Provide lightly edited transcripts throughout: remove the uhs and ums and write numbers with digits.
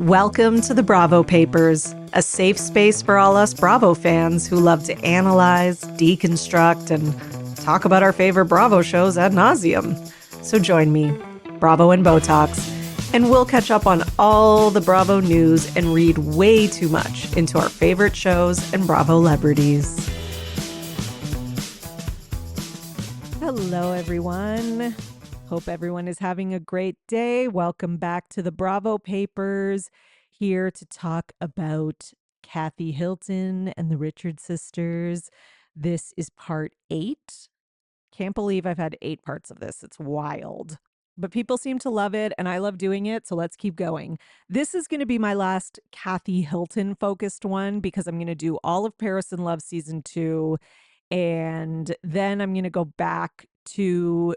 Welcome to the Bravo Papers, a safe space for all us Bravo fans who love to analyze, deconstruct, and talk about our favorite Bravo shows ad nauseum. So join me, Bravo and Botox, and we'll catch up on all the Bravo news and read way too much into our favorite shows and Bravo celebrities. Hello, everyone. Hope everyone is having a great day. Welcome back to the Bravo Papers, here to talk about Kathy Hilton and the Richard sisters. This is part 8. Can't believe I've had 8 parts of this. It's wild. But people seem to love it, and I love doing it, so let's keep going. This is going to be my last Kathy Hilton focused one because I'm going to do all of Paris in Love season 2, and then I'm going to go back to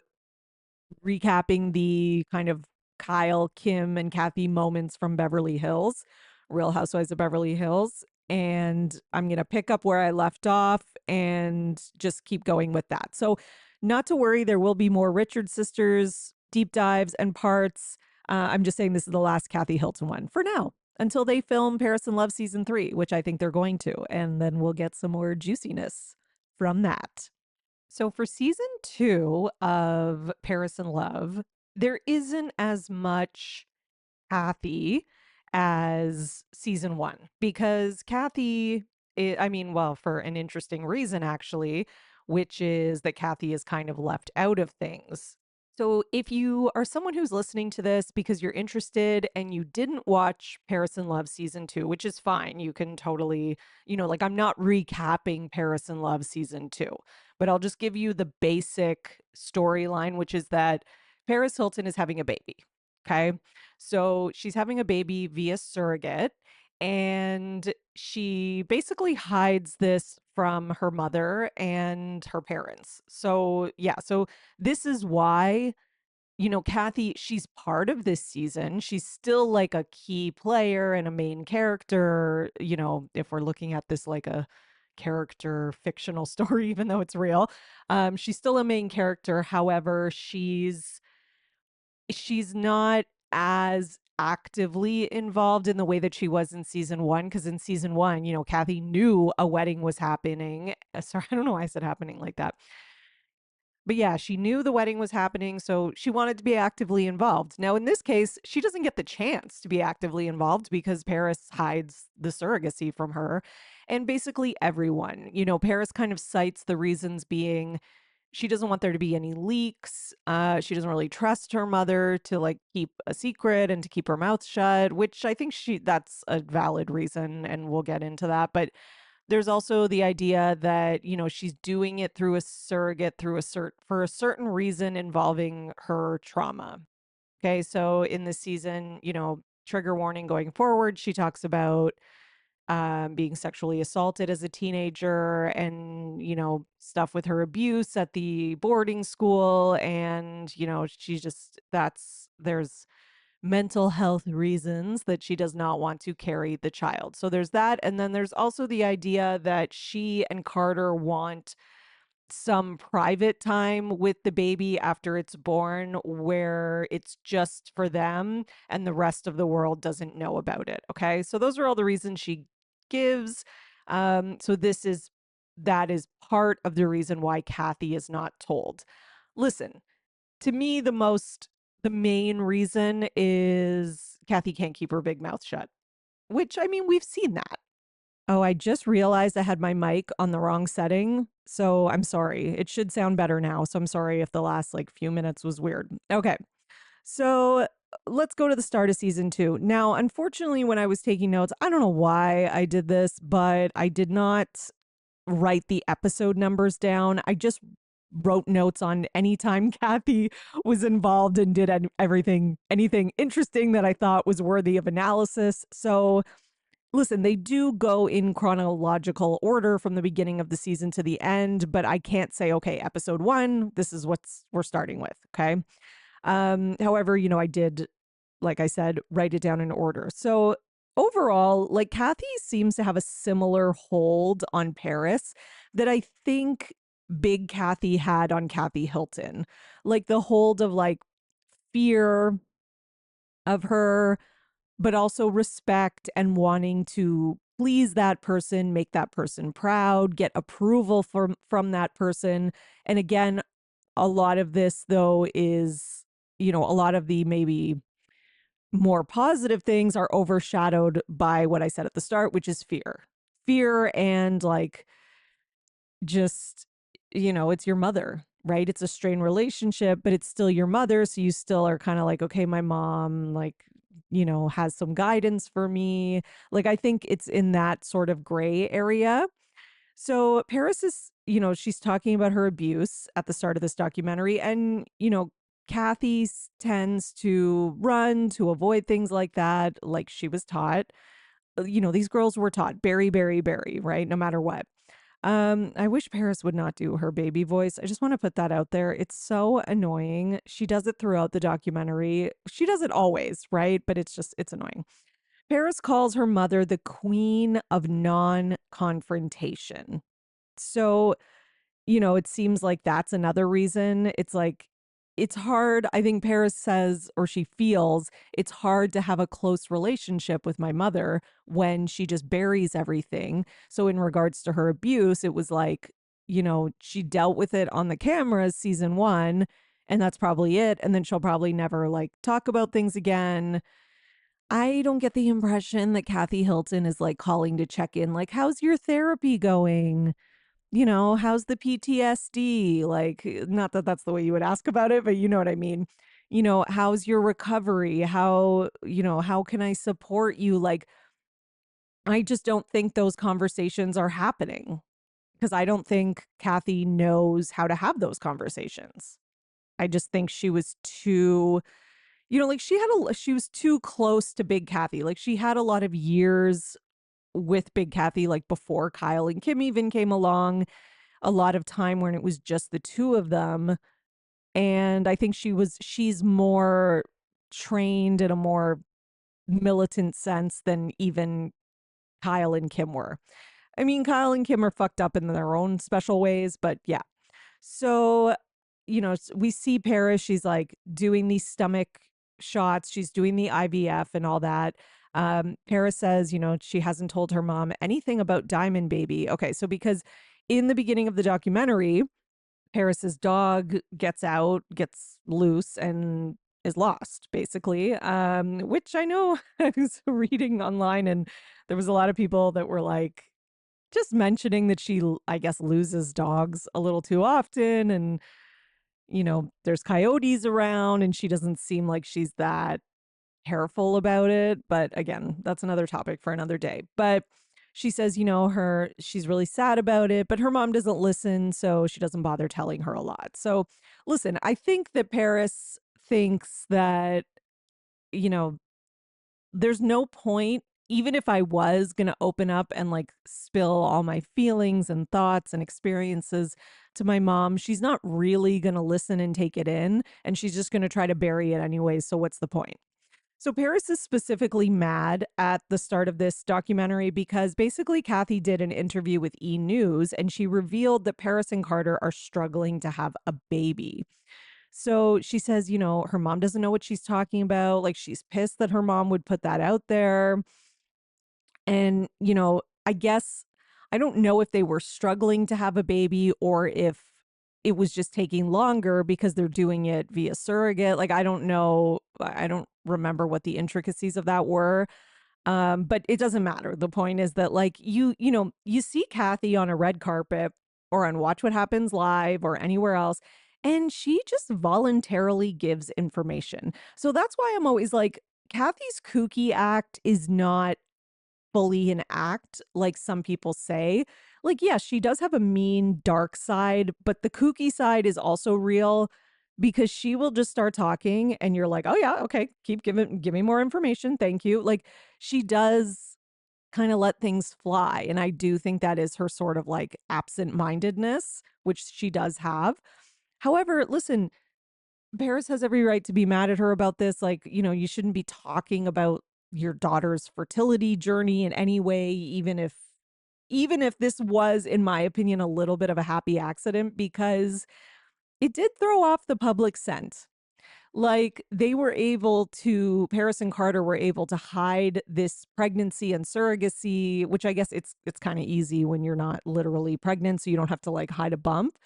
recapping the kind of Kyle, Kim, and Kathy moments from Beverly Hills, Real Housewives of Beverly Hills. And I'm going to pick up where I left off and just keep going with that. So, not to worry, there will be more Richard sisters deep dives and parts. I'm just saying this is the last Kathy Hilton one for now until they film Paris in Love season 3, which I think they're going to. And then we'll get some more juiciness from that. So for season 2 of Paris in Love, there isn't as much Kathy as season 1 because Kathy, well, for an interesting reason, actually, which is that Kathy is kind of left out of things. So if you are someone who's listening to this because you're interested and you didn't watch Paris in Love season 2, which is fine, you can totally, like I'm not recapping Paris in Love season 2, but I'll just give you the basic storyline, which is that Paris Hilton is having a baby. Okay. So she's having a baby via surrogate, and she basically hides this from her mother and her parents. So, yeah. So this is why, Kathy, she's part of this season. She's still like a key player and a main character, if we're looking at this like a character fictional story, even though it's real. She's still a main character. However, she's not as actively involved in the way that she was in season 1, because in season 1, Kathy knew a wedding was happening. Sorry, I don't know why I said happening like that. But yeah, she knew the wedding was happening, so she wanted to be actively involved. Now, in this case, she doesn't get the chance to be actively involved because Paris hides the surrogacy from her. And basically everyone, Paris kind of cites the reasons being she doesn't want there to be any leaks. She doesn't really trust her mother to like keep a secret and to keep her mouth shut, which I think that's a valid reason, and we'll get into that. But there's also the idea that, she's doing it through a surrogate, for a certain reason involving her trauma. Okay, so in this season, trigger warning going forward, she talks about being sexually assaulted as a teenager, and stuff with her abuse at the boarding school, and she just there's mental health reasons that she does not want to carry the child. So there's that, and then there's also the idea that she and Carter want some private time with the baby after it's born, where it's just for them and the rest of the world doesn't know about it. Okay, so those are all the reasons she gives. So that is part of the reason why Kathy is not told. Listen, to me, the main reason is Kathy can't keep her big mouth shut, which, I mean, we've seen that. Oh, I just realized I had my mic on the wrong setting. So I'm sorry. It should sound better now. So I'm sorry if the last like few minutes was weird. Okay. So let's go to the start of season 2. Now, unfortunately, when I was taking notes, I don't know why I did this, but I did not write the episode numbers down. I just wrote notes on any time Kathy was involved and did anything interesting that I thought was worthy of analysis. So listen, they do go in chronological order from the beginning of the season to the end, but I can't say, okay, episode 1, this is what we're starting with. Okay. However, I did, like I said, write it down in order. So overall, like Kathy seems to have a similar hold on Paris that I think Big Kathy had on Kathy Hilton. Like the hold of like fear of her, but also respect and wanting to please that person, make that person proud, get approval from that person. And again, a lot of this though is, a lot of the maybe more positive things are overshadowed by what I said at the start, which is fear. Fear and like just, it's your mother, right? It's a strained relationship, but it's still your mother. So you still are kind of like, okay, my mom, like, has some guidance for me. Like, I think it's in that sort of gray area. So Paris is, she's talking about her abuse at the start of this documentary. And, Kathy tends to run to avoid things like that, like she was taught. These girls were taught bury, bury, bury, right? No matter what. I wish Paris would not do her baby voice. I just want to put that out there. It's so annoying. She does it throughout the documentary. She does it always, right? But it's annoying. Paris calls her mother the queen of non confrontation. So, it seems like that's another reason. It's like, it's hard. I think Paris says, or she feels, it's hard to have a close relationship with my mother when she just buries everything. So, in regards to her abuse, it was like, she dealt with it on the cameras season one, and that's probably it. And then she'll probably never like talk about things again. I don't get the impression that Kathy Hilton is like calling to check in, like, how's your therapy going? How's the PTSD? Like, not that that's the way you would ask about it, but you know what I mean. How's your recovery? How can I support you? Like, I just don't think those conversations are happening because I don't think Kathy knows how to have those conversations. I just think she was too, like she was too close to Big Kathy. Like she had a lot of years with Big Kathy, like before Kyle and Kim even came along, a lot of time when it was just the two of them. And I think she's more trained in a more militant sense than even Kyle and Kim were. I mean, Kyle and Kim are fucked up in their own special ways, but yeah. So, we see Paris, she's like doing these stomach shots, she's doing the IVF and all that. Paris says, she hasn't told her mom anything about Diamond Baby. Okay, so because in the beginning of the documentary, Paris's dog gets loose and is lost, basically. Which I know I was reading online, and there was a lot of people that were like just mentioning that she, I guess, loses dogs a little too often, and there's coyotes around, and she doesn't seem like she's that careful about it. But again, that's another topic for another day. But she says, she's really sad about it, but her mom doesn't listen, so she doesn't bother telling her a lot. So listen, I think that Paris thinks that, you know, there's no point, even if I was going to open up and like spill all my feelings and thoughts and experiences to my mom, she's not really going to listen and take it in. And she's just going to try to bury it anyway. So what's the point? So Paris is specifically mad at the start of this documentary because basically Kathy did an interview with E! News and she revealed that Paris and Carter are struggling to have a baby. So she says, her mom doesn't know what she's talking about. Like she's pissed that her mom would put that out there. And, I guess I don't know if they were struggling to have a baby or if it was just taking longer because they're doing it via surrogate. Like, I don't know. I don't remember what the intricacies of that were. But it doesn't matter. The point is that like you see Kathy on a red carpet or on Watch What Happens Live or anywhere else, and she just voluntarily gives information. So that's why I'm always like, Kathy's kooky act is not fully an act like some people say. Like, yes, she does have a mean, dark side, but the kooky side is also real because she will just start talking and you're like, oh yeah, okay, give me more information. Thank you. Like she does kind of let things fly. And I do think that is her sort of like absent mindedness, which she does have. However, listen, Paris has every right to be mad at her about this. Like, you shouldn't be talking about your daughter's fertility journey in any way, even if this was, in my opinion, a little bit of a happy accident, because it did throw off the public scent. Like they were able to Paris and Carter were able to hide this pregnancy and surrogacy, which I guess it's kind of easy when you're not literally pregnant, so you don't have to like hide a bump.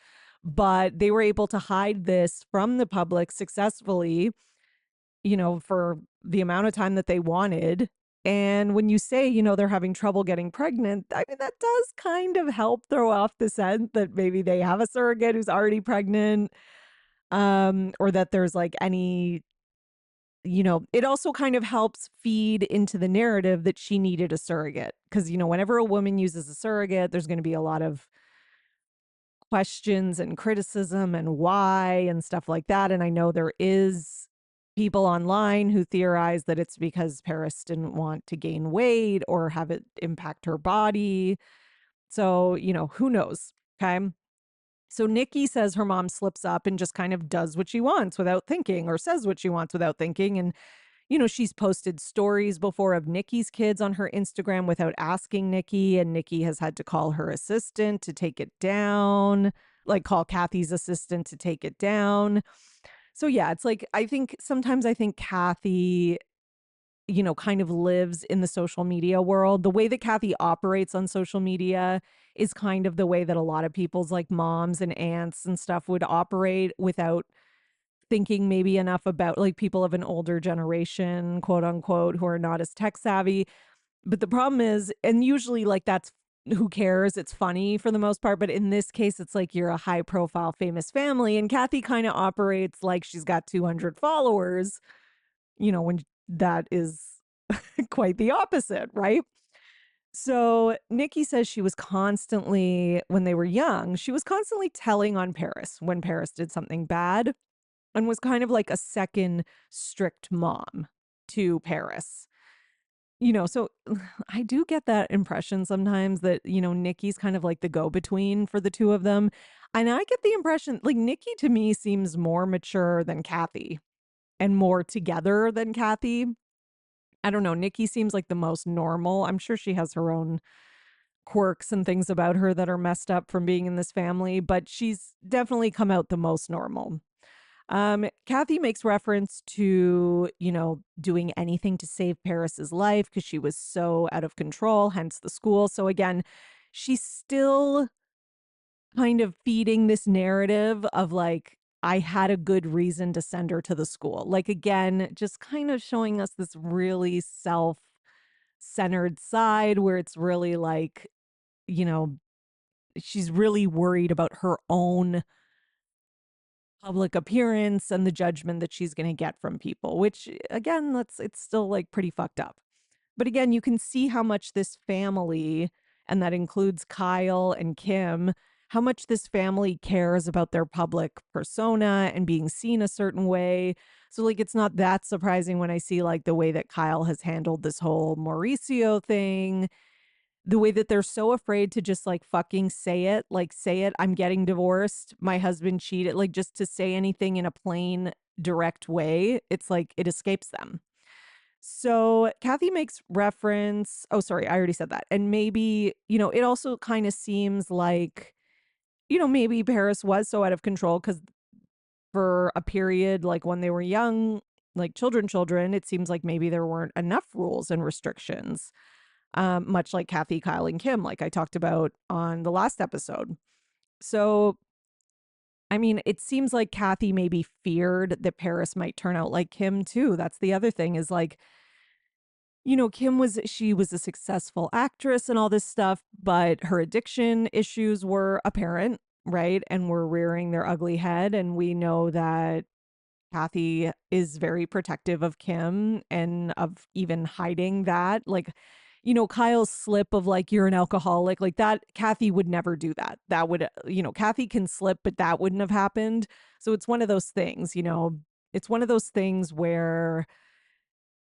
But they were able to hide this from the public successfully, for the amount of time that they wanted. And when you say, they're having trouble getting pregnant, I mean, that does kind of help throw off the scent that maybe they have a surrogate who's already pregnant, or that there's like any, it also kind of helps feed into the narrative that she needed a surrogate. Cause, whenever a woman uses a surrogate, there's going to be a lot of questions and criticism and why and stuff like that. And I know there is people online who theorize that it's because Paris didn't want to gain weight or have it impact her body. So, who knows? Okay. So Nikki says her mom slips up and just kind of does what she wants without thinking, or says what she wants without thinking. And, she's posted stories before of Nikki's kids on her Instagram without asking Nikki. And Nikki has had to call her assistant to take it down, like call Kathy's assistant to take it down. So yeah, it's like, I think Kathy, kind of lives in the social media world. The way that Kathy operates on social media is kind of the way that a lot of people's like moms and aunts and stuff would operate without thinking maybe enough about, like, people of an older generation, quote unquote, who are not as tech savvy. But the problem is, and usually like that's who cares? It's funny for the most part. But in this case, it's like you're a high profile, famous family. And Kathy kind of operates like she's got 200 followers, when that is quite the opposite, right? So Nikki says she was constantly, when they were young, she was constantly telling on Paris when Paris did something bad, and was kind of like a second strict mom to Paris. So I do get that impression sometimes that, Nikki's kind of like the go between for the two of them. And I get the impression like Nikki to me seems more mature than Kathy and more together than Kathy. I don't know. Nikki seems like the most normal. I'm sure she has her own quirks and things about her that are messed up from being in this family, but she's definitely come out the most normal. Kathy makes reference to, doing anything to save Paris's life because she was so out of control, hence the school. So again, she's still kind of feeding this narrative of like, I had a good reason to send her to the school. Like, again, just kind of showing us this really self centered side where it's really like, you know, she's really worried about her own public appearance and the judgment that she's going to get from people, which again, it's still like pretty fucked up. But again, you can see how much this family, and that includes Kyle and Kim, how much this family cares about their public persona and being seen a certain way. So like it's not that surprising when I see like the way that Kyle has handled this whole Mauricio thing, the way that they're so afraid to just like fucking say it, I'm getting divorced, my husband cheated, like just to say anything in a plain, direct way. It's like it escapes them. So Kathy makes reference. Oh, sorry, I already said that. And maybe, it also kind of seems like, maybe Paris was so out of control because for a period, like when they were young, like children, it seems like maybe there weren't enough rules and restrictions, much like Kathy, Kyle, and Kim, like I talked about on the last episode. So, I mean, it seems like Kathy maybe feared that Paris might turn out like Kim too. That's the other thing is like, she was a successful actress and all this stuff, but her addiction issues were apparent, right? And were rearing their ugly head. And we know that Kathy is very protective of Kim and of even hiding that. Like, Kyle's slip of like, you're an alcoholic, like that, Kathy would never do that. That would, Kathy can slip, but that wouldn't have happened. So it's one of those things, it's one of those things where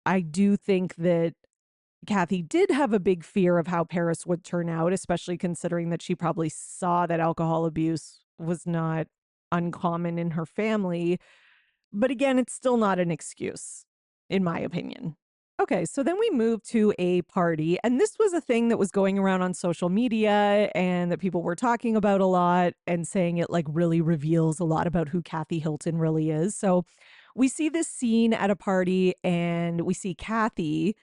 I do think that Kathy did have a big fear of how Paris would turn out, especially considering that she probably saw that alcohol abuse was not uncommon in her family. But again, it's still not an excuse, in my opinion. Okay, so then we move to a party, and this was a thing that was going around on social media and that people were talking about a lot and saying it like really reveals a lot about who Kathy Hilton really is. So we see this scene at a party and we see Kathy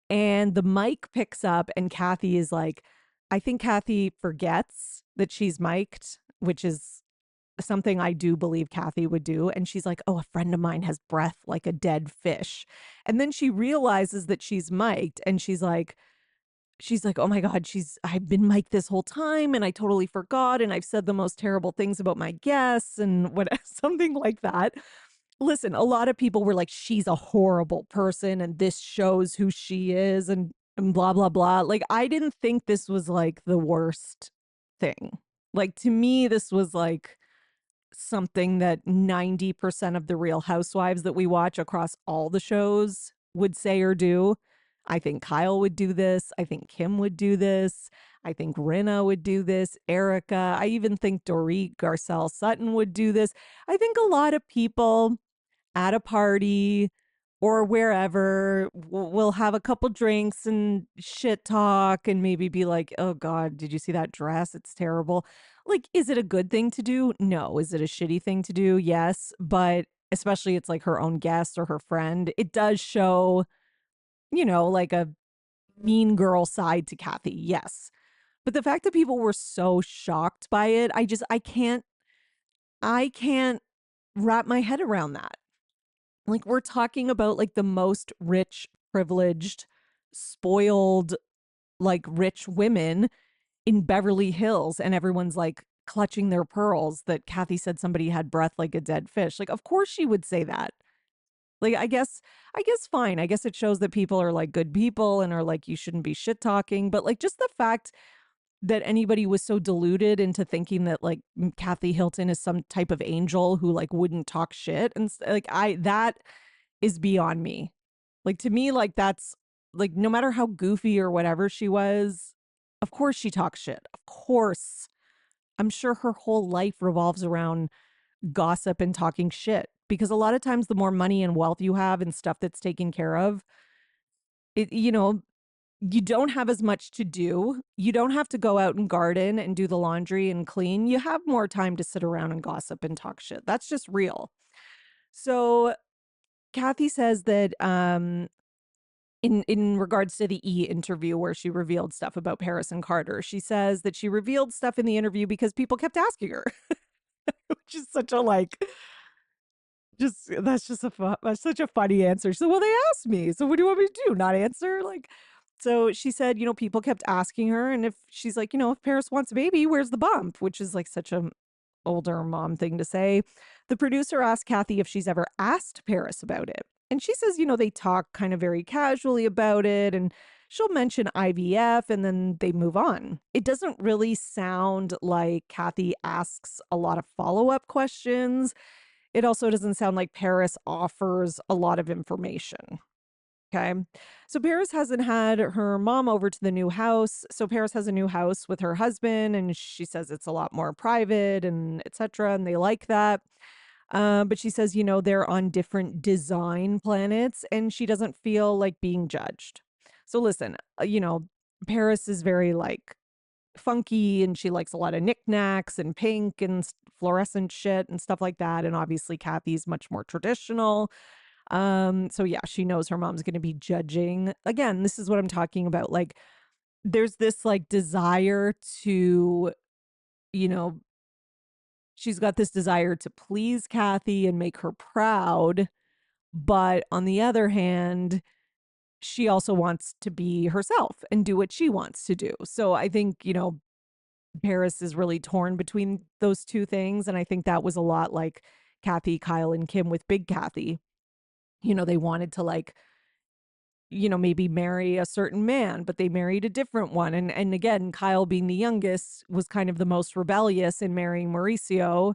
and the mic picks up and Kathy is like, I think Kathy forgets that she's mic'd, which is something I do believe Kathy would do. And she's like, oh, a friend of mine has breath like a dead fish. And then she realizes that she's mic'd and she's like, oh my God, I've been mic'd this whole time and I totally forgot. And I've said the most terrible things about my guests and what something like that. Listen, a lot of people were like, she's a horrible person and this shows who she is and blah, blah, blah. Like, I didn't think this was like the worst thing. Like, to me, this was like something that 90% of the Real Housewives that we watch across all the shows would say or do. I think Kyle would do this. I think Kim would do this. I think Rinna would do this. Erica. I even think Dorit Garcelle Sutton would do this. I think a lot of people at a party or wherever we'll have a couple drinks and shit talk and maybe be like, oh God, did you see that dress? It's terrible. Like, is it a good thing to do? No. Is it a shitty thing to do? Yes. But especially it's like her own guest or her friend, it does show, like a mean girl side to Kathy. Yes. But the fact that people were so shocked by it, I can't wrap my head around that. Like, we're talking about like the most rich, privileged, spoiled, like rich women in Beverly Hills, and everyone's like clutching their pearls that Kathy said somebody had breath like a dead fish. Like, of course she would say that. Like, I guess fine. I guess it shows that people are like good people and are like, you shouldn't be shit talking. But like, just the fact that anybody was so deluded into thinking that like Kathy Hilton is some type of angel who like wouldn't talk shit and like that is beyond me. Like, to me, like, that's like, no matter how goofy or whatever she was, of course she talks shit. Of course. I'm sure her whole life revolves around gossip and talking shit because a lot of times the more money and wealth you have and stuff that's taken care of, you don't have as much to do. You don't have to go out and garden and do the laundry and clean. You have more time to sit around and gossip and talk shit. That's just real. So Kathy says that in regards to the interview where she revealed stuff about Paris and Carter, she says that she revealed stuff in the interview because people kept asking her, which is such a like just that's just that's such a funny answer. So, well, they asked me. So what do you want me to do? Not answer? Like, so she said, people kept asking her, and if she's like, if Paris wants a baby, where's the bump? Which is like such a older mom thing to say. The producer asked Kathy if she's ever asked Paris about it. And she says, they talk kind of very casually about it and she'll mention IVF and then they move on. It doesn't really sound like Kathy asks a lot of follow-up questions. It also doesn't sound like Paris offers a lot of information. Okay. So Paris hasn't had her mom over to the new house. So Paris has a new house with her husband and she says it's a lot more private and etc. And they like that. But she says, they're on different design planets and she doesn't feel like being judged. So listen, Paris is very like funky and she likes a lot of knickknacks and pink and fluorescent shit and stuff like that. And obviously Kathy's much more traditional. So yeah, she knows her mom's going to be judging. Again, this is what I'm talking about. Like, there's this like desire to, you know, she's got this desire to please Kathy and make her proud. But on the other hand, she also wants to be herself and do what she wants to do. So I think, Paris is really torn between those two things. And I think that was a lot like Kathy, Kyle, and Kim with Big Kathy. They wanted to like, maybe marry a certain man, but they married a different one. And again, Kyle being the youngest was kind of the most rebellious in marrying Mauricio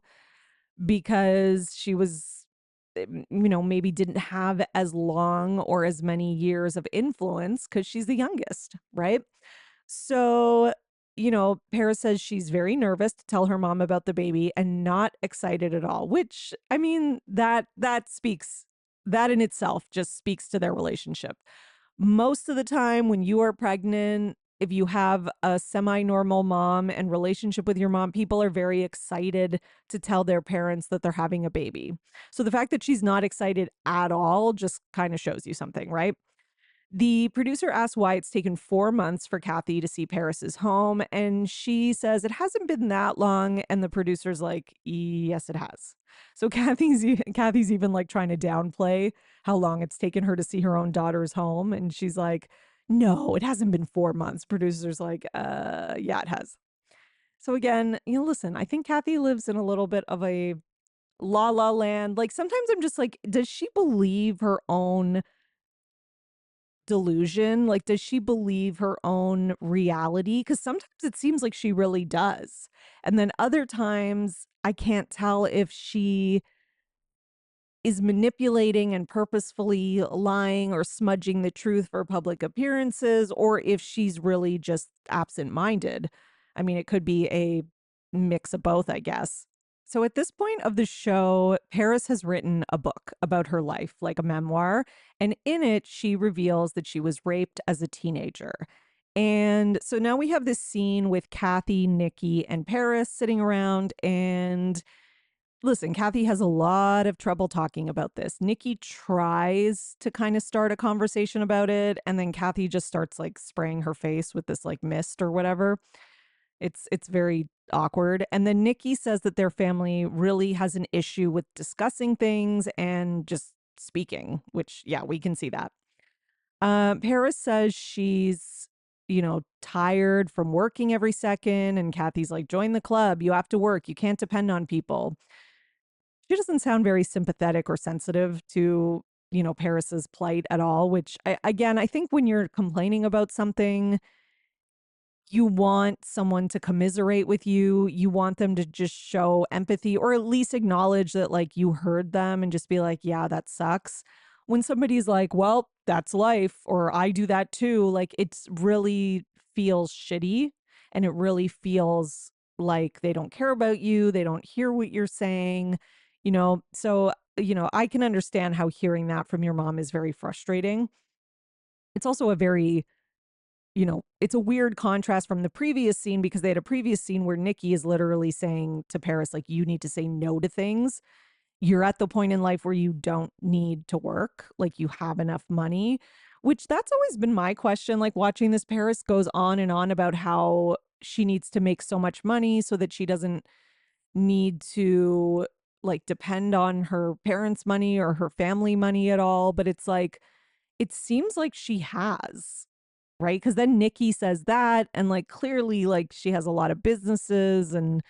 because she was, maybe didn't have as long or as many years of influence because she's the youngest, right? So, Paris says she's very nervous to tell her mom about the baby and not excited at all, which I mean, that in itself just speaks to their relationship. Most of the time when you are pregnant, if you have a semi-normal mom and relationship with your mom, people are very excited to tell their parents that they're having a baby. So the fact that she's not excited at all just kind of shows you something, right? The producer asks why it's taken 4 months for Kathy to see Paris's home, and she says it hasn't been that long. And the producer's like, "Yes, it has." So Kathy's even like trying to downplay how long it's taken her to see her own daughter's home, and she's like, "No, it hasn't been 4 months." Producer's like, yeah, it has." So again, listen, I think Kathy lives in a little bit of a la la land. Like sometimes I'm just like, does she believe her own delusion? Like, does she believe her own reality? Because sometimes it seems like she really does. And then other times, I can't tell if she is manipulating and purposefully lying or smudging the truth for public appearances, or if she's really just absent minded. I mean, it could be a mix of both, I guess. So at this point of the show, Paris has written a book about her life, like a memoir. And in it, she reveals that she was raped as a teenager. And so now we have this scene with Kathy, Nikki, and Paris sitting around. And listen, Kathy has a lot of trouble talking about this. Nikki tries to kind of start a conversation about it, and then Kathy just starts like spraying her face with this like mist or whatever. It's very awkward. And then Nikki says that their family really has an issue with discussing things and just speaking, which yeah, we can see that. Paris says she's, tired from working every second, and Kathy's like, "Join the club. You have to work. You can't depend on people." She doesn't sound very sympathetic or sensitive to, Paris's plight at all, which again, I think when you're complaining about something, you want someone to commiserate with you. You want them to just show empathy or at least acknowledge that like you heard them and just be like, "Yeah, that sucks." When somebody's like, "Well, that's life," or "I do that too," like it's really feels shitty, and it really feels like they don't care about you. They don't hear what you're saying, So, I can understand how hearing that from your mom is very frustrating. It's also a very it's a weird contrast from the previous scene because they had a previous scene where Nikki is literally saying to Paris, like, "You need to say no to things. You're at the point in life where you don't need to work. Like, you have enough money," which that's always been my question. Like, watching this, Paris goes on and on about how she needs to make so much money so that she doesn't need to like depend on her parents' money or her family money at all. But it's like, it seems like she has. Right? Because then Nikki says that, and, like, clearly, like, she has a lot of businesses and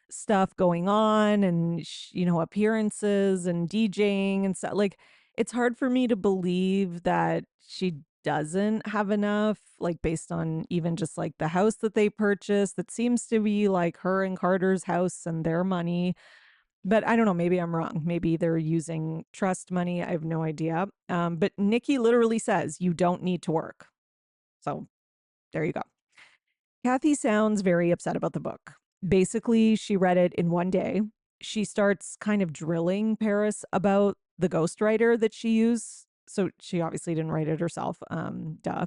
stuff going on and, appearances and DJing and stuff. Like, it's hard for me to believe that she doesn't have enough, like, based on even just, like, the house that they purchased that seems to be, like, her and Carter's house and their money. But I don't know, maybe I'm wrong. Maybe they're using trust money. I have no idea. But Nikki literally says, "You don't need to work." So there you go. Kathy sounds very upset about the book. Basically, she read it in one day. She starts kind of drilling Paris about the ghostwriter that she used. So she obviously didn't write it herself. Duh.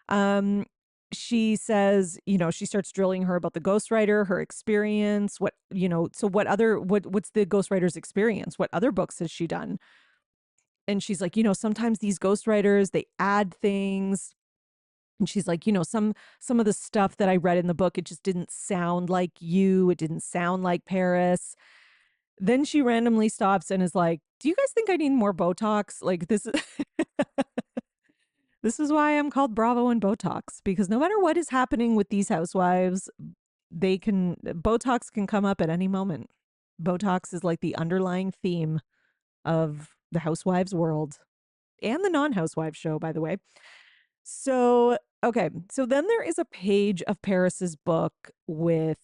Um, she says, she starts drilling her about the ghostwriter, her experience, so what's the ghostwriter's experience? What other books has she done? And she's like, sometimes these ghostwriters, they add things. And she's like, some of the stuff that I read in the book, it just didn't sound like you. It didn't sound like Paris. Then she randomly stops and is like, "Do you guys think I need more Botox?" Like this is this is why I'm called Bravo and Botox, because no matter what is happening with these housewives, Botox can come up at any moment. Botox is like the underlying theme of the housewives world and the non-housewives show, by the way. So, okay. So then there is a page of Paris's book with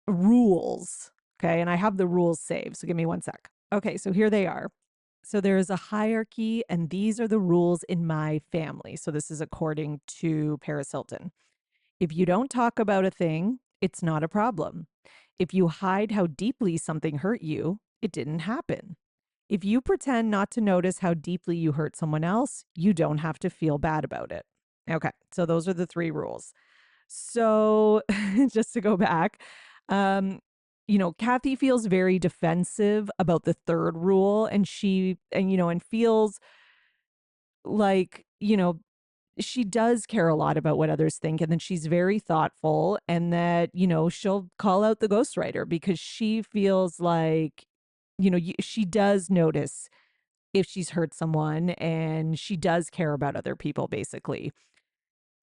rules. Okay. And I have the rules saved. So give me one sec. Okay. So here they are. So there is a hierarchy, and these are the rules in my family. So this is according to Paris Hilton. If you don't talk about a thing, it's not a problem. If you hide how deeply something hurt you, it didn't happen. If you pretend not to notice how deeply you hurt someone else, you don't have to feel bad about it. Okay, so those are the three rules. So just to go back, um, Kathy feels very defensive about the third rule, and and feels like, she does care a lot about what others think, and then she's very thoughtful, and that, she'll call out the ghostwriter because she feels like, she does notice if she's hurt someone, and she does care about other people, basically.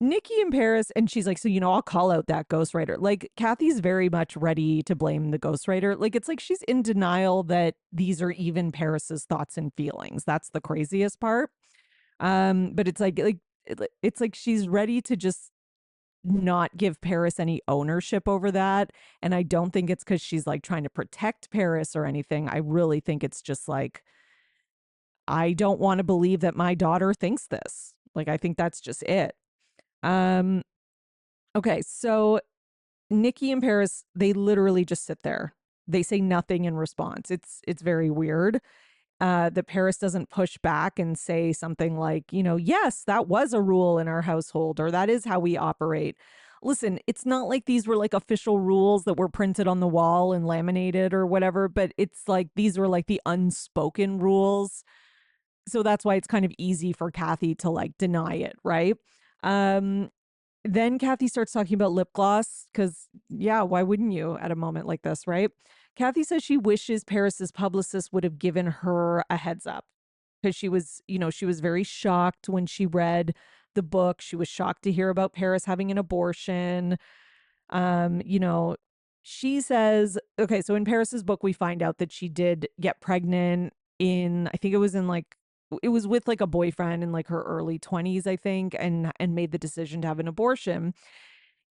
Nikki in Paris, and she's like, so, I'll call out that ghostwriter. Like, Kathy's very much ready to blame the ghostwriter. Like, it's like she's in denial that these are even Paris's thoughts and feelings. That's the craziest part. But it's like she's ready to just not give Paris any ownership over that. And I don't think it's because she's like trying to protect Paris or anything. I really think it's just like, I don't want to believe that my daughter thinks this. Like, I think that's just it. Um, okay, so Nikki and Paris, they literally just sit there. They say nothing in response. It's very weird. That Paris doesn't push back and say something like, yes, that was a rule in our household, or that is how we operate. Listen, it's not like these were like official rules that were printed on the wall and laminated or whatever, but it's like these were like the unspoken rules. So that's why it's kind of easy for Kathy to like deny it, right? Um, then Kathy starts talking about lip gloss because, yeah, why wouldn't you at a moment like this, right? Kathy says she wishes Paris's publicist would have given her a heads up because she was very shocked when she read the book. She was shocked to hear about Paris having an abortion. Um, you know, she says, okay, so in Paris's book, we find out that she did get pregnant I think it was in like, it was with like a boyfriend in like her early 20s, I think, and made the decision to have an abortion.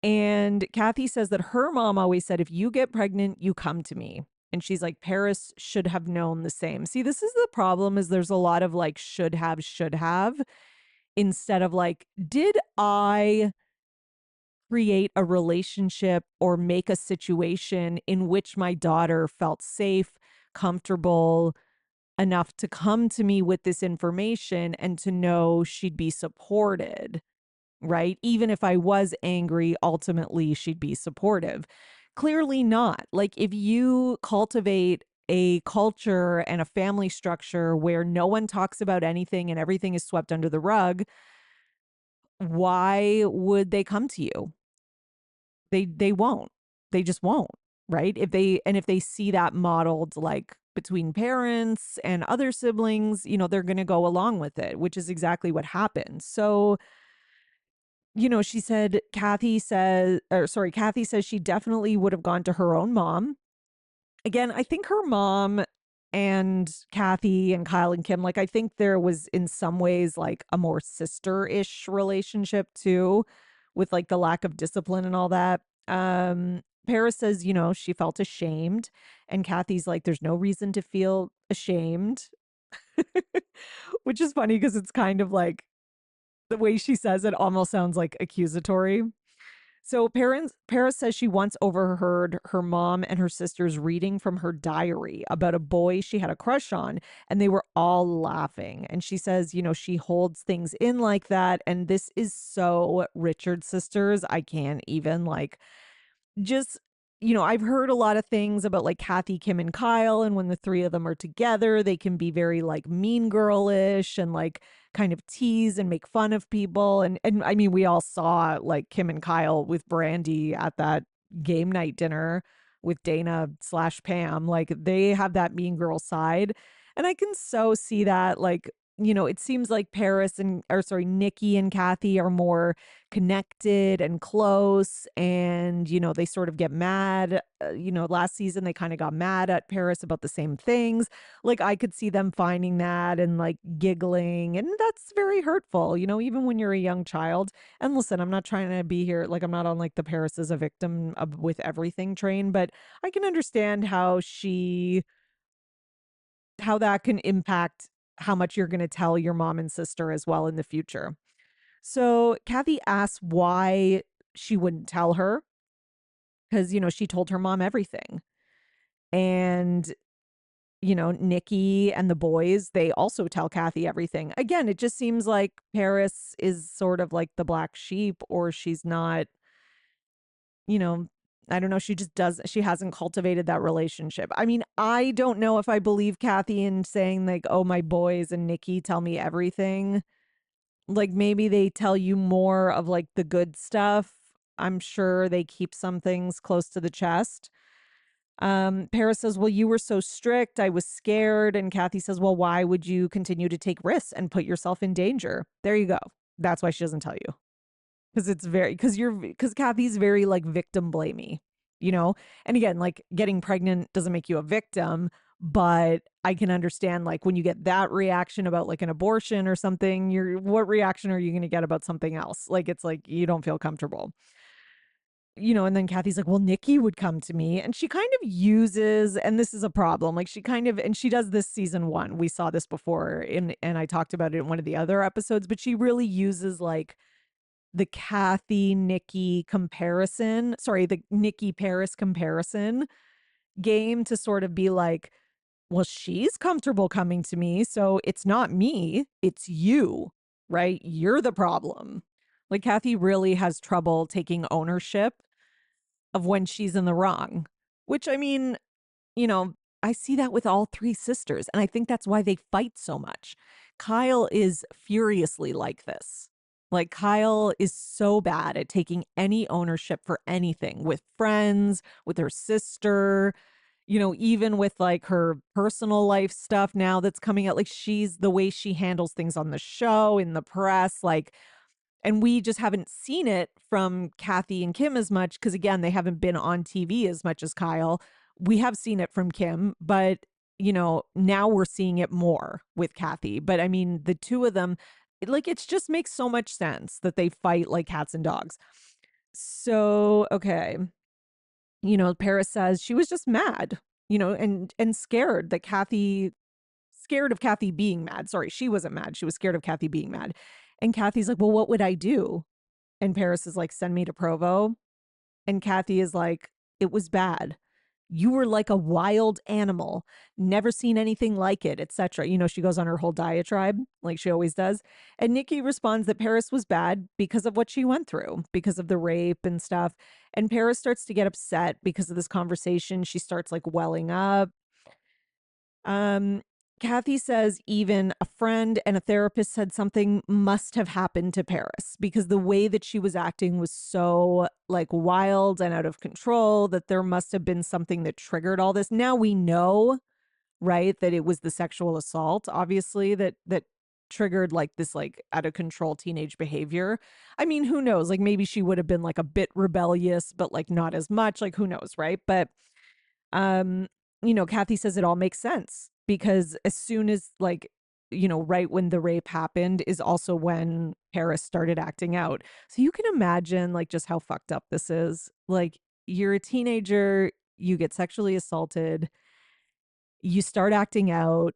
And Kathy says that her mom always said, if you get pregnant, you come to me. And she's like, Paris should have known the same. See, this is the problem is there's a lot of like should have instead of like, did I create a relationship or make a situation in which my daughter felt safe, comfortable enough to come to me with this information and to know she'd be supported, right? Even if I was angry, ultimately she'd be supportive. Clearly not. Like, if you cultivate a culture and a family structure where no one talks about anything and everything is swept under the rug, why would they come to you? They won't. They just won't, right? If they see that modeled like between parents and other siblings, they're going to go along with it, which is exactly what happened. So, she said Kathy says she definitely would have gone to her own mom. Again, I think her mom and Kathy and Kyle and Kim, like, I think there was in some ways like a more sister-ish relationship too, with like the lack of discipline and all that. Paris says, she felt ashamed, and Kathy's like, there's no reason to feel ashamed, which is funny because it's kind of like the way she says it almost sounds like accusatory. So Paris says she once overheard her mom and her sisters reading from her diary about a boy she had a crush on, and they were all laughing. And she says, she holds things in like that. And this is so Richard sisters. I can't even like just I've heard a lot of things about like Kathy, Kim, and Kyle, and when the three of them are together, they can be very like mean girlish and like kind of tease and make fun of people. And I mean, we all saw like Kim and Kyle with Brandy at that game night dinner with Dana/Pam. Like, they have that mean girl side, and I can so see that. Like, it seems like Nikki and Kathy are more connected and close, and they sort of get mad. Last season they kind of got mad at Paris about the same things. Like, I could see them finding that and like giggling, and that's very hurtful, even when you're a young child. And listen, I'm not trying to be here like, I'm not on like the Paris is a victim of with everything train, but I can understand how that can impact how much you're going to tell your mom and sister as well in the future. So Kathy asks why she wouldn't tell her because, she told her mom everything. And, Nikki and the boys, they also tell Kathy everything. Again, it just seems like Paris is sort of like the black sheep, or she's not, you know, I don't know, she hasn't cultivated that relationship. I mean, I don't know if I believe Kathy in saying like, oh, my boys and Nikki tell me everything. Like maybe they tell you more of like the good stuff. I'm sure they keep some things close to the chest. Paris says, well, you were so strict. I was scared. And Kathy says, well, why would you continue to take risks and put yourself in danger? There you go. That's why she doesn't tell you. Because Kathy's very like victim blamey, you know? And again, like getting pregnant doesn't make you a victim, but I can understand like when you get that reaction about like an abortion or something, what reaction are you going to get about something else? Like it's like you don't feel comfortable. And then Kathy's like, well, Nikki would come to me. And she kind of uses, and this is a problem, like and she does this season one. We saw this before and I talked about it in one of the other episodes, but she really uses like the Kathy Nikki comparison, sorry, the Nikki Paris comparison game to sort of be like, well, she's comfortable coming to me. So it's not me, it's you, right? You're the problem. Like Kathy really has trouble taking ownership of when she's in the wrong, which I mean, you know, I see that with all three sisters. And I think that's why they fight so much. Kyle is furiously like this. Like, Kyle is so bad at taking any ownership for anything with friends, with her sister, even with like her personal life stuff now that's coming out. Like, she's the way she handles things on the show, in the press, like, and we just haven't seen it from Kathy and Kim as much because, again, they haven't been on TV as much as Kyle. We have seen it from Kim, but, now we're seeing it more with Kathy. But I mean, the two of them, it just makes so much sense that they fight like cats and dogs. So, okay. Paris says she was just mad, and scared of Kathy being mad. Sorry, she wasn't mad. She was scared of Kathy being mad. And Kathy's like, well, what would I do? And Paris is like, send me to Provo. And Kathy is like, it was bad. You were like a wild animal, never seen anything like it, etc. She goes on her whole diatribe like she always does. And Nikki responds that Paris was bad because of what she went through, because of the rape and stuff. And Paris starts to get upset because of this conversation. She starts like welling up. Um, Kathy says even a friend and a therapist said something must have happened to Paris because the way that she was acting was so like wild and out of control that there must have been something that triggered all this. Now we know, right, that it was the sexual assault, obviously, that triggered like this like out of control teenage behavior. I mean, who knows? Like maybe she would have been like a bit rebellious, but like not as much. Like who knows, right? But um, Kathy says it all makes sense because as soon as like, right when the rape happened is also when Paris started acting out. So you can imagine like just how fucked up this is. Like you're a teenager, you get sexually assaulted, you start acting out,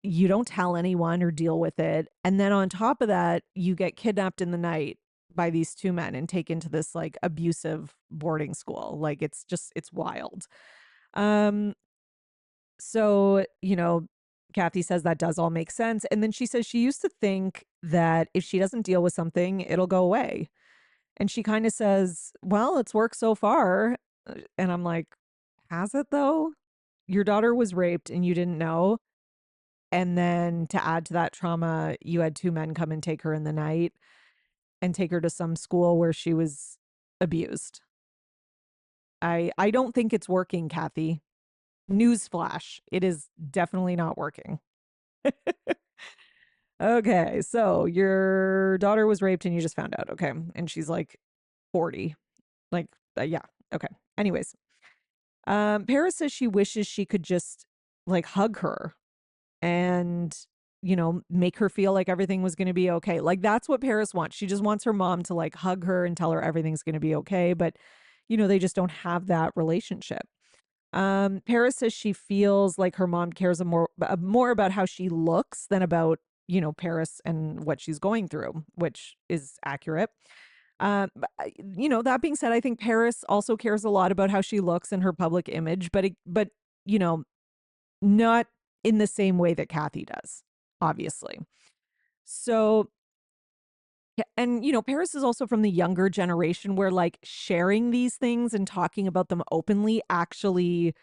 you don't tell anyone or deal with it. And then on top of that, you get kidnapped in the night by these two men and taken to this like abusive boarding school. Like it's wild. Um, so, Kathy says that does all make sense. And then she says she used to think that if she doesn't deal with something, it'll go away. And she kind of says, well, it's worked so far. And I'm like, has it though? Your daughter was raped and you didn't know. And then to add to that trauma, you had two men come and take her in the night and take her to some school where she was abused. I don't think it's working, Kathy. Newsflash, it is definitely not working. Okay, so your daughter was raped and you just found out. Okay. And she's like 40. Like, yeah. Okay. Anyways, Paris says she wishes she could just like hug her and, make her feel like everything was going to be okay. Like, that's what Paris wants. She just wants her mom to like hug her and tell her everything's going to be okay. But, they just don't have that relationship. Paris says she feels like her mom cares more about how she looks than about, Paris and what she's going through, which is accurate. That being said, I think Paris also cares a lot about how she looks and her public image, but you know, not in the same way that Kathy does, obviously. So And, Paris is also from the younger generation where like sharing these things and talking about them openly actually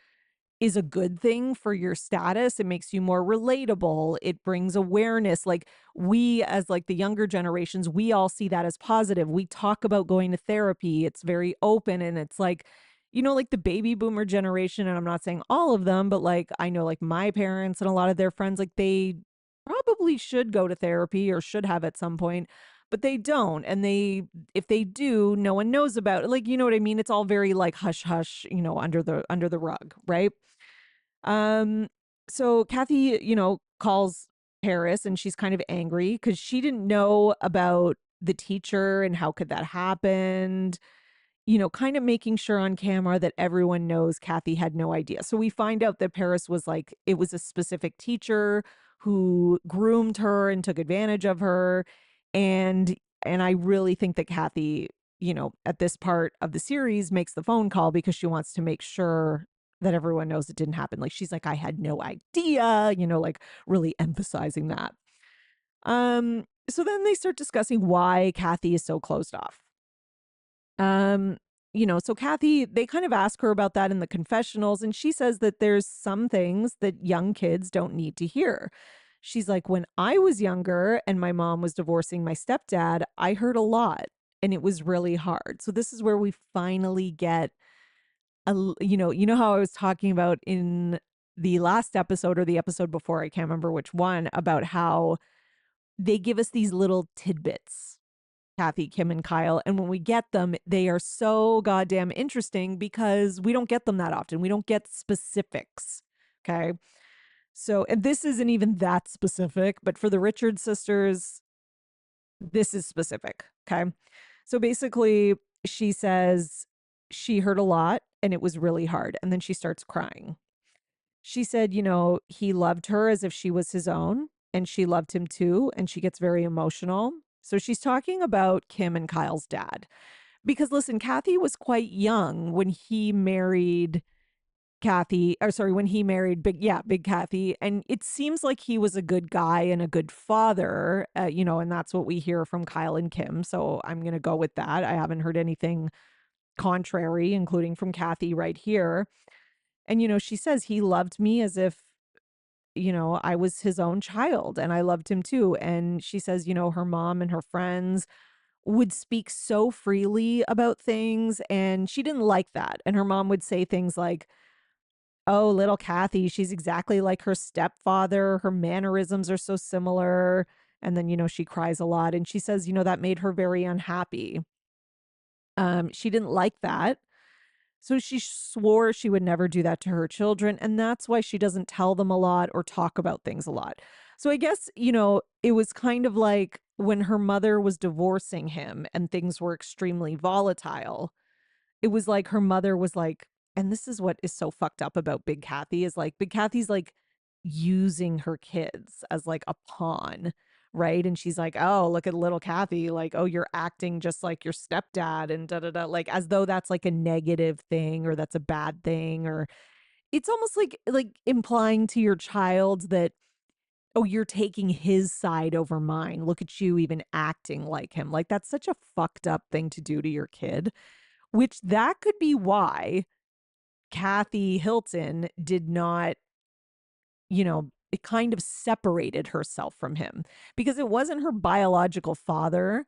is a good thing for your status. It makes you more relatable. It brings awareness. Like we as like the younger generations, we all see that as positive. We talk about going to therapy. It's very open and it's like like the baby boomer generation, and I'm not saying all of them, but like I know like my parents and a lot of their friends, like they probably should go to therapy or should have at some point, but they don't. And if they do, no one knows about it. Like, you know what I mean? It's all very like hush hush, under the rug, right? Um, so Kathy, calls Paris and she's kind of angry because she didn't know about the teacher and how could that happen, kind of making sure on camera that everyone knows Kathy had no idea. So we find out that Paris was like, it was a specific teacher who groomed her and took advantage of her. And I really think that Kathy, at this part of the series makes the phone call because she wants to make sure that everyone knows it didn't happen. Like she's like, I had no idea, like really emphasizing that. So then they start discussing why Kathy is so closed off. Um, so Kathy, they kind of ask her about that in the confessionals, and she says that there's some things that young kids don't need to hear. She's like, when I was younger and my mom was divorcing my stepdad, I heard a lot and it was really hard. So this is where we finally get you know how I was talking about in the last episode or the episode before, I can't remember which one, about how they give us these little tidbits, Kathy, Kim, and Kyle. And when we get them, they are so goddamn interesting because we don't get them that often. We don't get specifics. Okay. So, and this isn't even that specific, but for the Richard sisters, this is specific. Okay. So basically, she says she heard a lot and it was really hard. And then she starts crying. She said, he loved her as if she was his own, and she loved him too. And she gets very emotional. So she's talking about Kim and Kyle's dad. Because listen, Kathy was quite young when he married Kathy, or sorry, when he married Big Kathy. And it seems like he was a good guy and a good father, and that's what we hear from Kyle and Kim. So I'm going to go with that. I haven't heard anything contrary, including from Kathy right here. And, she says he loved me as if, I was his own child and I loved him too. And she says, her mom and her friends would speak so freely about things and she didn't like that. And her mom would say things like, oh, little Kathy, she's exactly like her stepfather. Her mannerisms are so similar. And then, she cries a lot. And she says, that made her very unhappy. She didn't like that. So she swore she would never do that to her children. And that's why she doesn't tell them a lot or talk about things a lot. So I guess, it was kind of like when her mother was divorcing him and things were extremely volatile, it was like her mother was like, and this is what is so fucked up about Big Kathy is like Big Kathy's like using her kids as like a pawn, right? And she's like, oh, look at little Kathy, like, oh, you're acting just like your stepdad and da da da, like as though that's like a negative thing or that's a bad thing, or it's almost like implying to your child that, oh, you're taking his side over mine. Look at you even acting like him. Like that's such a fucked up thing to do to your kid, which that could be why Kathy Hilton did not, it kind of separated herself from him because it wasn't her biological father,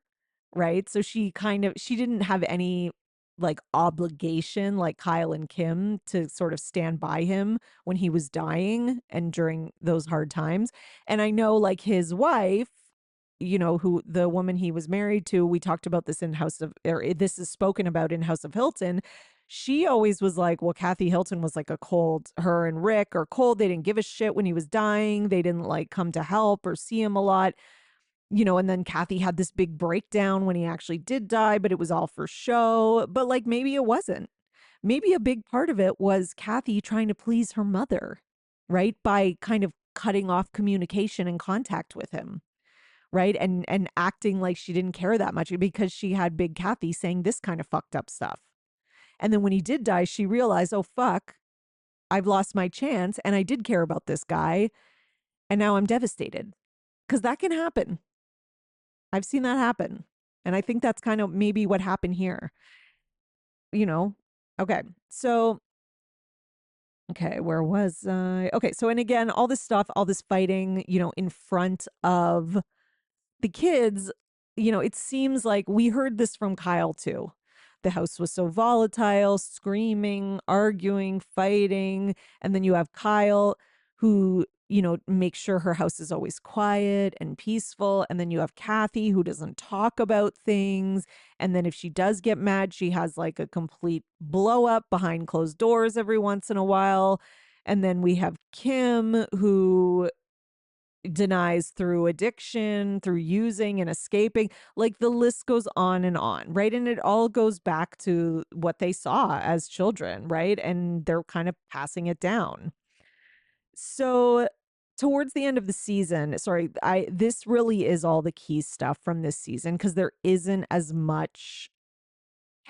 right? So she didn't have any like obligation like Kyle and Kim to sort of stand by him when he was dying and during those hard times. And I know like his wife, who the woman he was married to, we talked about this in House of, or this is spoken about in House of Hilton. She always was like, well, Kathy Hilton was like a cold, her and Rick are cold. They didn't give a shit when he was dying. They didn't like come to help or see him a lot, and then Kathy had this big breakdown when he actually did die, but it was all for show. But like maybe it wasn't. Maybe a big part of it was Kathy trying to please her mother, right? By kind of cutting off communication and contact with him, right? And acting like she didn't care that much because she had Big Kathy saying this kind of fucked up stuff. And then when he did die, she realized, oh fuck, I've lost my chance and I did care about this guy and now I'm devastated. Cuz that can happen. I've seen that happen. And I think that's kind of maybe what happened here, you know? Okay. So, okay, where was I? Okay. So, and again, all this stuff, all this fighting, in front of the kids, it seems like we heard this from Kyle too. The house was so volatile, screaming, arguing, fighting. And then you have Kyle who, makes sure her house is always quiet and peaceful. And then you have Kathy who doesn't talk about things. And then if she does get mad, she has like a complete blow up behind closed doors every once in a while. And then we have Kim who denies through addiction, through using and escaping. Like the list goes on, right? And it all goes back to what they saw as children, right? And they're kind of passing it down. So towards the end of the season, sorry, I this really is all the key stuff from this season because there isn't as much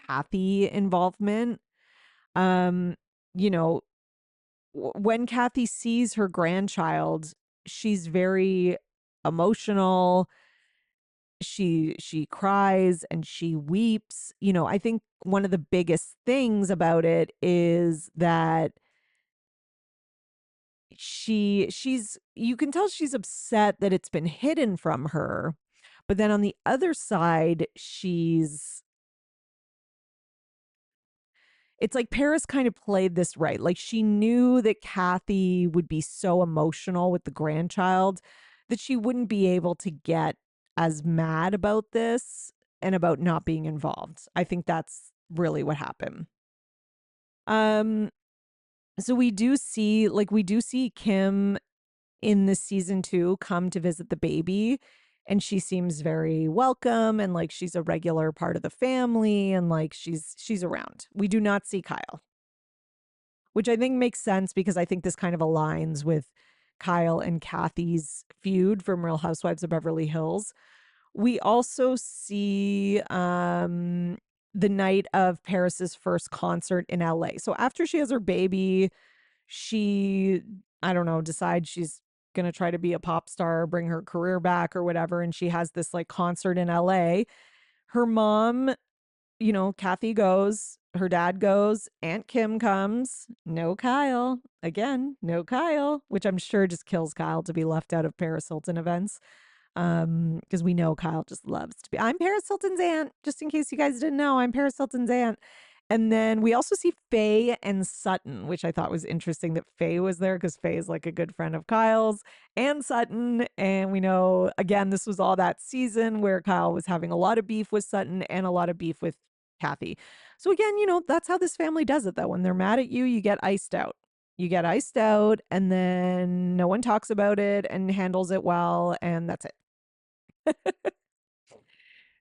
Kathy involvement. Um, you know, when Kathy sees her grandchild, she's very emotional. She cries and she weeps. I think one of the biggest things about it is that she's you can tell she's upset that it's been hidden from her. But then on the other side, it's like Paris kind of played this right. Like she knew that Kathy would be so emotional with the grandchild that she wouldn't be able to get as mad about this and about not being involved. I think that's really what happened. Um so we do see Kim in this season 2 come to visit the baby, and she seems very welcome and like she's a regular part of the family and like she's around. We do not see Kyle, which I think makes sense because I think this kind of aligns with Kyle and Kathy's feud from Real Housewives of Beverly Hills. We also see the night of Paris's first concert in LA. So after she has her baby, she, I don't know, decides she's going to try to be a pop star, bring her career back or whatever. And she has this like concert in LA. Her mom, Kathy goes, her dad goes, Aunt Kim comes, no Kyle. Again, no Kyle, which I'm sure just kills Kyle to be left out of Paris Hilton events. Because we know Kyle just loves to be. I'm Paris Hilton's aunt, just in case you guys didn't know. I'm Paris Hilton's aunt. And then we also see Faye and Sutton, which I thought was interesting that Faye was there because Faye is like a good friend of Kyle's and Sutton. And we know, again, this was all that season where Kyle was having a lot of beef with Sutton and a lot of beef with Kathy. So again, that's how this family does it though. When they're mad at you, you get iced out. You get iced out and then no one talks about it and handles it well. And that's it.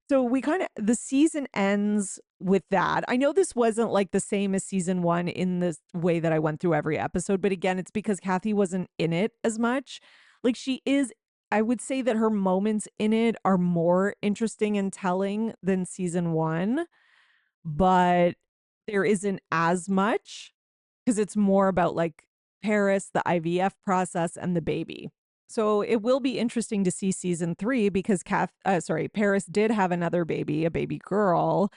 So we kind of the season ends with that. I know this wasn't like the same as season 1 in the way that I went through every episode, but again, it's because Kathy wasn't in it as much. Like she is, I would say that her moments in it are more interesting and telling than season 1, but there isn't as much because it's more about like Paris, the IVF process, and the baby. So it will be interesting to see season 3 because Paris did have another baby, a baby girl.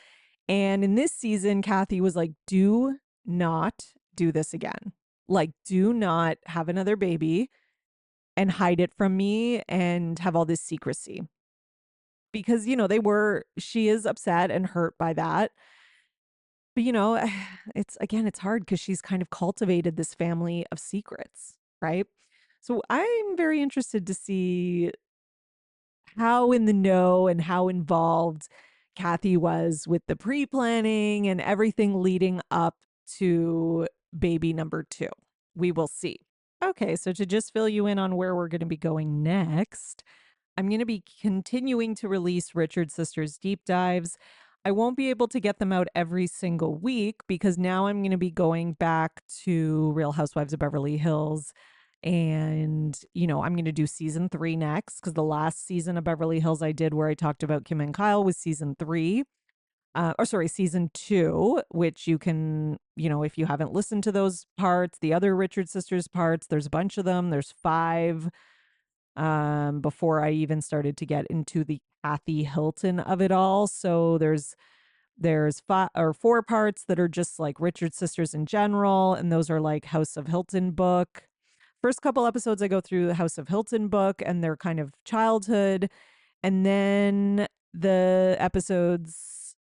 And in this season, Kathy was like, do not do this again. Like, do not have another baby and hide it from me and have all this secrecy. Because, she is upset and hurt by that. But, it's hard because she's kind of cultivated this family of secrets, right? So I'm very interested to see how in the know and how involved Kathy was with the pre planning and everything leading up to baby number 2. We will see. Okay, so to just fill you in on where we're going to be going next, I'm going to be continuing to release Richard Sisters deep dives. I won't be able to get them out every single week because now I'm going to be going back to Real Housewives of Beverly Hills. And, I'm going to do season 3 next because the last season of Beverly Hills I did where I talked about Kim and Kyle was season 3. Season 2, which you can, if you haven't listened to those parts, the other Richard Sisters parts, there's a bunch of them. There's 5 before I even started to get into the Kathy Hilton of it all. So there's 4 parts that are just like Richard sisters in general, and those are like House of Hilton book. First couple episodes I go through the House of Hilton book and their kind of childhood, and then the episodes,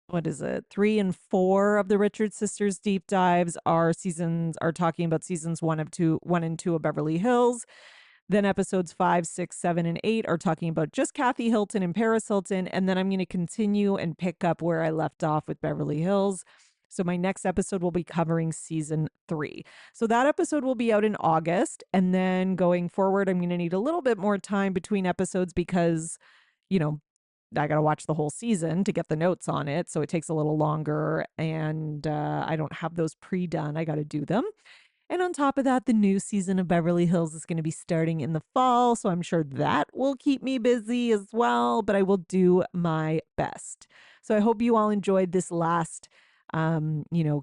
what is it, 3 and 4 of the Richard sisters deep dives are talking about seasons 1 and 2 of Beverly Hills. Then episodes 5, 6, 7, and 8 are talking about just Kathy Hilton and Paris Hilton. And then I'm going to continue and pick up where I left off with Beverly Hills. So my next episode will be covering season 3. So that episode will be out in August. And then going forward, I'm going to need a little bit more time between episodes because, you know, I got to watch the whole season to get the notes on it. So it takes a little longer. And I don't have those pre-done. I got to do them. And on top of that, the new season of Beverly Hills is going to be starting in the fall. So I'm sure that will keep me busy as well, but I will do my best. So I hope you all enjoyed this last,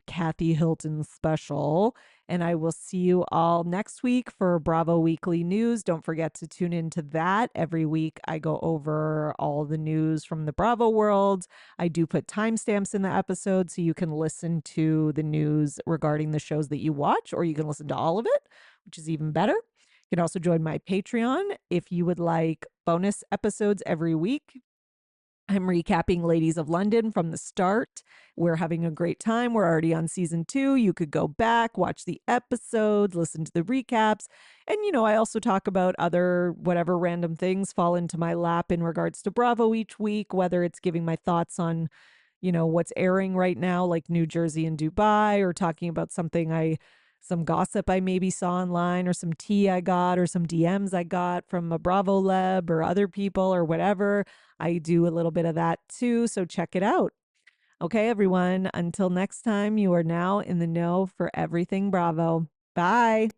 Kathy Hilton special. And I will see you all next week for Bravo Weekly News. Don't forget to tune into that. Every week I go over all the news from the Bravo world. I do put timestamps in the episode so you can listen to the news regarding the shows that you watch, or you can listen to all of it, which is even better. You can also join my Patreon if you would like bonus episodes every week. I'm recapping Ladies of London from the start. We're having a great time. We're already on season 2. You could go back, watch the episodes, listen to the recaps. And, I also talk about other whatever random things fall into my lap in regards to Bravo each week, whether it's giving my thoughts on, what's airing right now, like New Jersey and Dubai, or talking about some gossip I maybe saw online, or some tea I got, or some DMs I got from a Bravo Leb or other people or whatever. I do a little bit of that too. So check it out. Okay, everyone. Until next time, you are now in the know for everything Bravo. Bye.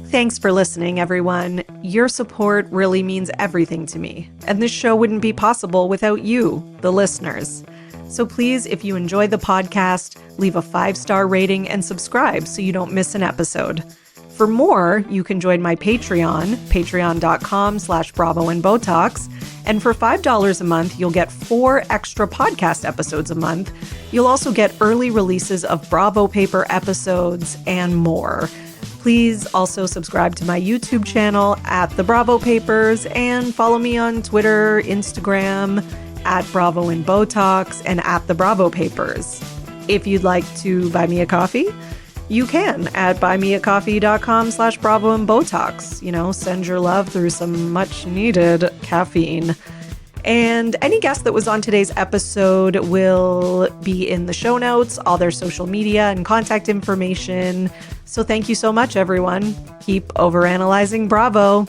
Thanks for listening, everyone. Your support really means everything to me, and this show wouldn't be possible without you, the listeners. So please, if you enjoy the podcast, leave a 5-star rating and subscribe so you don't miss an episode. For more, you can join my Patreon, patreon.com/Bravo and And for $5 a month, you'll get 4 extra podcast episodes a month. You'll also get early releases of Bravo Paper episodes and more. Please also subscribe to my YouTube channel at The Bravo Papers and follow me on Twitter, Instagram, at Bravo and Botox, and at The Bravo Papers. If you'd like to buy me a coffee, you can at buymeacoffee.com/Bravo and Botox. Send your love through some much needed caffeine. And any guest that was on today's episode will be in the show notes, all their social media and contact information. So thank you so much, everyone. Keep overanalyzing Bravo.